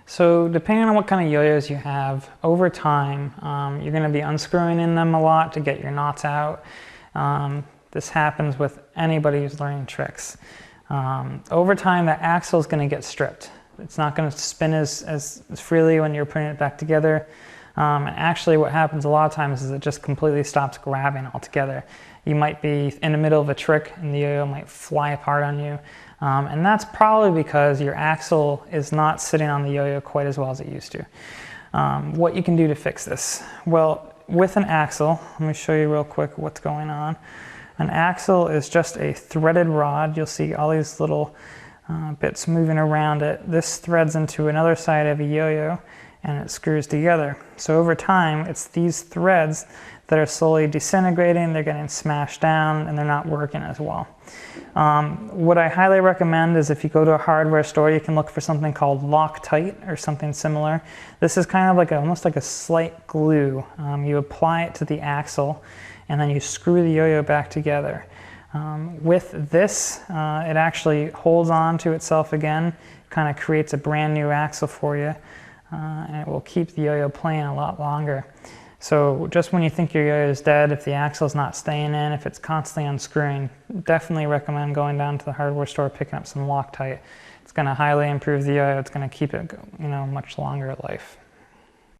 So depending on what kind of yo-yos you have, over time, you're going to be unscrewing in them a lot to get your knots out. This happens with anybody who's learning tricks. Over time, the axle is going to get stripped. It's not going to spin as freely when you're putting it back together. And actually what happens a lot of times is it just completely stops grabbing altogether. You might be in the middle of a trick and the yo-yo might fly apart on you. And that's probably because your axle is not sitting on the yo-yo quite as well as it used to. What you can do to fix this? Well, with an axle, let me show you real quick what's going on. An axle is just a threaded rod. You'll see all these little bits moving around it. This threads into another side of a yo-yo and it screws together. So over time, it's these threads that are slowly disintegrating, they're getting smashed down, and they're not working as well. What I highly recommend is if you go to a hardware store, you can look for something called Loctite or something similar. This is kind of like almost like a slight glue. You apply it to the axle, and then you screw the yo-yo back together. With this, it actually holds on to itself again, kind of creates a brand new axle for you, and it will keep the yo-yo playing a lot longer. So just when you think your yo-yo is dead, if the axle's not staying in, if it's constantly unscrewing, definitely recommend going down to the hardware store, picking up some Loctite. It's going to highly improve the yo-yo. It's going to keep it, much longer life.